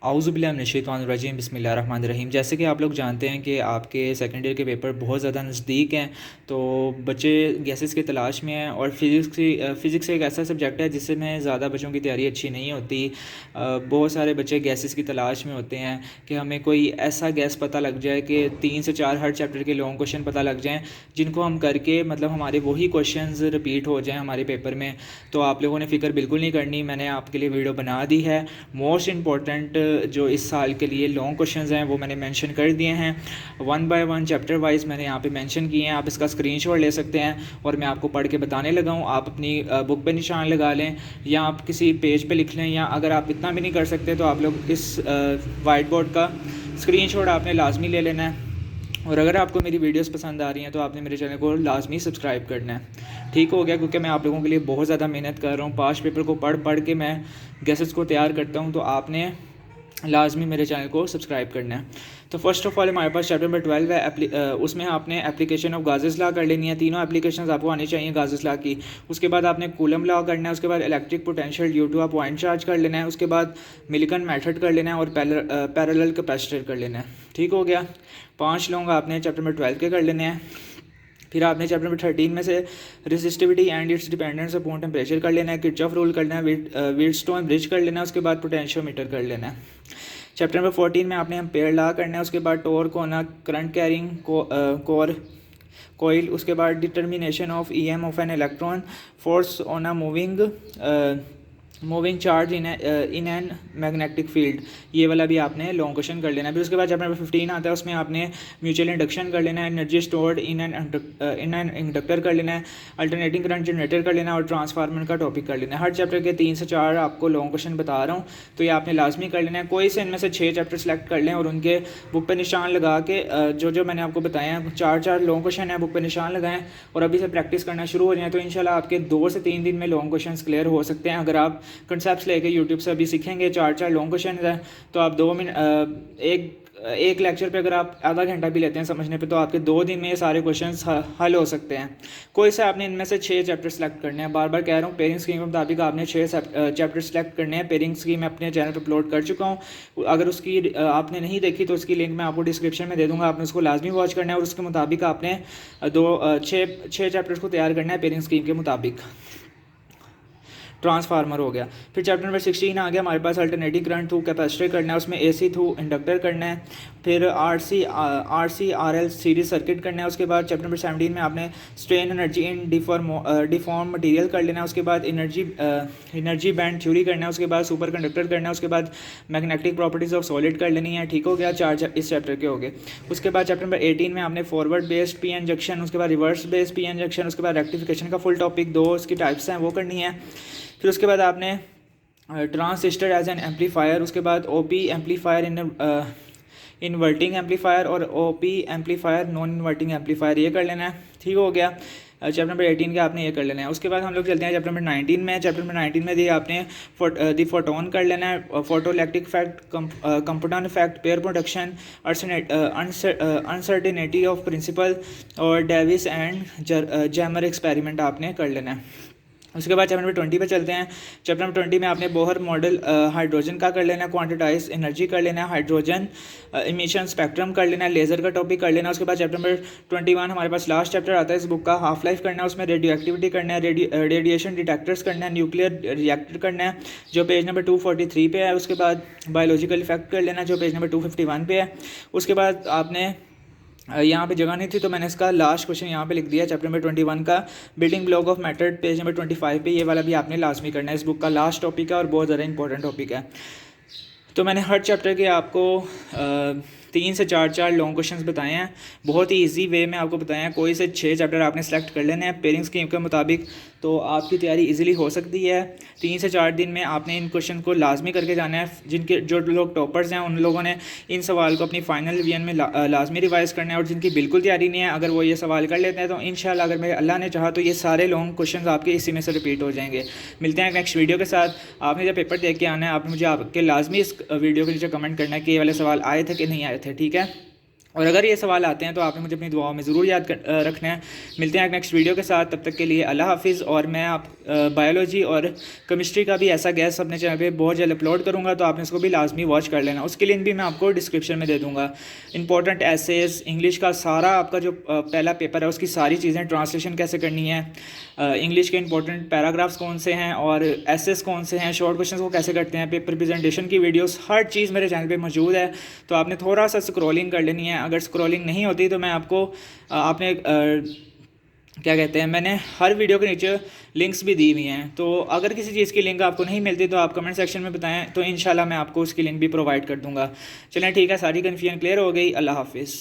औज़ुबिल्लाहिमिनश्शैतानिर्रजीम बिस्मिल्लाहिर्रहमानिर्रहीम। जैसे कि आप लोग जानते हैं कि आपके सेकेंड ईयर के पेपर बहुत ज़्यादा नज़दीक हैं, तो बच्चे गैसेस की तलाश में हैं और फ़िज़िक्स एक ऐसा सब्जेक्ट है जिसमें ज़्यादा बच्चों की तैयारी अच्छी नहीं होती। बहुत सारे बच्चे गैसेस की तलाश में होते हैं कि हमें कोई ऐसा गैस पता लग जाए कि 3 से 4 हर चैप्टर के लॉन्ग क्वेश्चन पता लग जाएँ, जिनको हम करके मतलब हमारे वही क्वेश्चंस रिपीट हो जाएँ हमारे पेपर में। तो आप लोगों ने फ़िक्र बिल्कुल नहीं करनी, मैंने आपके लिए वीडियो बना दी है। मोस्ट इंपॉर्टेंट जो इस साल के लिए लॉन्ग क्वेश्चंस हैं वो मैंने मेंशन कर दिए हैं, one by one chapter wise मैंने यहाँ पे मेंशन किए हैं। आप इसका स्क्रीनशॉट ले सकते हैं और मैं आपको पढ़ के बताने लगा हूँ। आप अपनी बुक पे निशान लगा लें या आप किसी पेज पे लिख लें, या अगर आप इतना भी नहीं कर सकते तो आप लोग इस वाइट बोर्ड का स्क्रीनशॉट आपने लाजमी ले लेना है। और अगर आपको मेरी वीडियोस पसंद आ रही हैं तो आपने मेरे चैनल को लाजमी सब्सक्राइब करना है। ठीक हो गया, क्योंकि मैं आप लोगों के लिए बहुत ज़्यादा मेहनत कर रहा हूँ। पास्ट पेपर को पढ़ पढ़ के मैं गैसेस को तैयार करता हूँ, तो आपने लाजमी मेरे चैनल को सब्सक्राइब करना है। तो फर्स्ट ऑफ ऑल हमारे पास चैप्टर नंबर 12 है। उसमें आपने एप्लीकेशन ऑफ गाजेस लॉ कर लेनी है। तीनों एप्लीकेशंस आपको आनी चाहिए गाजेस लॉ की। उसके बाद आपने कूलम लॉ करना है। उसके बाद electric potential due to a point charge कर लेना है। उसके बाद मिल्टन मेथड कर लेना है और पैरेलल कैपेसिटर कर लेना है। ठीक हो गया। 5 लॉन्ग आपने चैप्टर नंबर 12 के कर लेने हैं। फिर आपने चैप्टर नंबर 13 में से resistivity and it's dependence upon temperature कर लेना है। किरचॉफ रूल करना है। व्हीटस्टोन ब्रिज कर लेना है। उसके बाद पोटेंशियोमीटर कर लेना है। चैप्टर नंबर 14 में आपने एम्पेयर लॉ करना है। उसके बाद टॉर्क होना, करंट कैरिंग कोर कोइल। उसके बाद determination of EM of an electron, force on a moving charge in an magnetic field. ये वाला भी आपने लॉन्ग क्वेश्चन कर लेना है। फिर उसके बाद चैप्टर नंबर 15 आता है, उसमें आपने म्यूचुअल इंडक्शन कर लेना है। Energy stored in an inductor कर लेना है। अल्टरनेटिंग करंट जनरेटर कर लेना है और ट्रांसफार्मर का टॉपिक कर लेना है। हर चैप्टर के 3 से 4 आपको लॉन्ग क्वेश्चन बता रहा हूँ, तो ये आपने लाजमी कर लेना है। कोई से इनमें से 6 चैप्टर सेलेक्ट कर लें और उनके बुक पर निशान लगा के जो मैंने आपको बताया है 4 लॉन्ग क्वेश्चन है, बुक पर निशान लगाएं और अभी से प्रैक्टिस करना शुरू हो जाए, तो इंशाल्लाह आपके 2 से 3 दिन में लॉन्ग क्वेश्चन क्लियर हो सकते हैं। अगर आप कंसेप्ट लेके यूट्यूब से अभी सीखेंगे 4 लॉन्ग क्वेश्चन है, तो आप 2 मिनट एक लेक्चर पे अगर आप आधा घंटा भी लेते हैं समझने पे, तो आपके 2 दिन में ये सारे क्वेश्चंस हल हो सकते हैं। कोई से आपने इनमें से 6 चैप्टर सेलेक्ट करने हैं। बार बार कह रहा हूँ, पेयरिंग स्कीम के मुताबिक आपने 6 चैप्टर सेलेक्ट करने हैं। पेयरिंग स्कीम मैं अपने चैनल पर अपलोड कर चुका हूँ। अगर उसकी आपने नहीं देखी तो उसकी लिंक मैं आपको डिस्क्रिप्शन में दे दूँगा। आपने उसको लाजमी वॉच करना है और उसके मुताबिक आपने 6 चैप्टर्स को तैयार करना है पेयरिंग स्कीम के मुताबिक। ट्रांसफार्मर हो गया। फिर चैप्टर नंबर 16 आ गया हमारे पास, अल्टरनेटिंग करंट थ्रू कैपेसिटर करना है, उसमें एसी थ्रू इंडक्टर करना है। फिर आरसी आरएल सीरीज सर्किट करना है। उसके बाद चैप्टर नंबर 17 में आपने strain energy in deform material कर लेना है। उसके बाद एनर्जी बैंड थ्योरी करना है। उसके बाद सुपर कंडक्टर करना है। उसके बाद मैग्नेटिक प्रॉपर्टीज़ ऑफ सॉलिड कर लेनी है। ठीक हो गया, 4 इस चैप्टर के हो गए। उसके बाद चैप्टर नंबर 18 में आपने फॉरवर्ड बेस्ड पी इंजेक्शन, उसके बाद रिवर्स बेस्ड पी इंजेक्शन, उसके बाद रेक्टिफिकेशन का फुल टॉपिक 2 उसकी टाइप्स हैं वो करनी है। फिर उसके बाद आपने ट्रांसिस्टर एज एन एम्पलीफायर, उसके बाद ओपी एम्पलीफायर इन्वर्टिंग एम्पलीफायर और OP amplifier non inverting amplifier, ये कर लेना है। ठीक हो गया, चैप्टर नंबर 18 का आपने ये कर लेना है। उसके बाद हम लोग चलते हैं चैप्टर नंबर 19 में। चैप्टर नंबर 19 में दिए आपने दी फोटोन कर लेना है, photo electric effect, compound effect, pair production, uncertainty of principle और डेविस एंड जैमर एक्सपेरिमेंट आपने कर लेना है। उसके बाद चैप्टर नंबर 20 पे चलते हैं। चैप्टर नंबर 20 में आपने बोहर मॉडल हाइड्रोजन का कर लेना है, क्वांटिटाइज एनर्जी कर लेना है, हाइड्रोजन इमिशन स्पेक्ट्रम कर लेना है, लेज़र का टॉपिक कर लेना है। उसके बाद चैप्टर नंबर 21 हमारे पास लास्ट चैप्टर आता है इस बुक का, हाफ लाइफ करना है। उसमें रेडियो एक्टिविटी करना है, रेडिएशन डिटेक्टर्स करना है, न्यूक्लियर रिएक्टर करना है जो पेज नंबर 243 पे है। उसके बाद बायोलॉजिकल इफेक्ट कर लेना जो पेज नंबर 251 पे है। उसके बाद आपने यहाँ पे जगह नहीं थी तो मैंने इसका लास्ट क्वेश्चन यहाँ पे लिख दिया, चैप्टर नंबर 21 का building block of matter, page number 25 पे। ये वाला भी आपने लाजमी करना है, इस बुक का लास्ट टॉपिक है और बहुत ज़्यादा इंपॉर्टेंट टॉपिक है। तो मैंने हर चैप्टर के आपको 3 से 4 लॉन्ग क्वेश्चंस बताए हैं, बहुत ही इजी वे में आपको बताया है। कोई से 6 चैप्टर आपने सेलेक्ट कर लेने हैं पेयरिंग स्कीम के मुताबिक, तो आपकी तैयारी इजीली हो सकती है। 3 से 4 दिन में आपने इन क्वेश्चन को लाजमी करके जाना है। जो लोग टॉपर्स हैं उन लोगों ने इन सवाल को अपनी फाइनल रिवीजन में लाजमी रिवाइज़ करना है, और जिनकी बिल्कुल तैयारी नहीं है अगर वो ये सवाल कर लेते हैं तो इंशाल्लाह अगर मेरे अल्लाह ने चाहा तो ये सारे लॉन्ग क्वेश्चन आपके इसी में से रिपीट हो जाएंगे। मिलते हैं नेक्स्ट वीडियो के साथ। आपने जब पेपर देख के आना है, आपने मुझे आपके लाजमी इस वीडियो के नीचे कमेंट करना है कि ये वाले सवाल आए थे कि नहीं आए थे। ठीक है। और अगर ये सवाल आते हैं तो आपने मुझे अपनी दुआओं में ज़रूर रखना है। मिलते हैं एक नेक्स्ट वीडियो के साथ, तब तक के लिए अल्लाह हाफिज़। और मैं आप बायोलॉजी और केमिस्ट्री का भी ऐसा गैस अपने चैनल पे बहुत जल्द अपलोड करूँगा, तो आपने इसको भी लाजमी वॉच कर लेना। उसकी लिंक भी मैं आपको डिस्क्रिप्शन में दे दूँगा। इंपॉर्टेंट एसेज इंग्लिश का सारा आपका जो पहला पेपर है उसकी सारी चीज़ें, ट्रांसलेशन कैसे करनी है, इंग्लिश के इंपॉर्टेंट पैराग्राफ्स कौन से हैं और एसेस कौन से हैं, शॉर्ट क्वेश्चन को कैसे करते हैं, पेपर प्रेजेंटेशन की वीडियोस, हर चीज़ मेरे चैनल पे मौजूद है। तो आपने थोड़ा सा स्क्रॉलिंग कर लेनी है। अगर स्क्रॉलिंग नहीं होती तो मैं आपको आपने क्या कहते हैं, मैंने हर वीडियो के नीचे लिंक्स भी दी हुई हैं। तो अगर किसी चीज़ की लिंक आपको नहीं मिलती तो आप कमेंट सेक्शन में बताएं, तो इंशाल्लाह मैं आपको उसकी लिंक भी प्रोवाइड कर दूंगा। चलें ठीक है, सारी कन्फ्यूजन क्लियर हो गई। अल्लाह हाफिज़।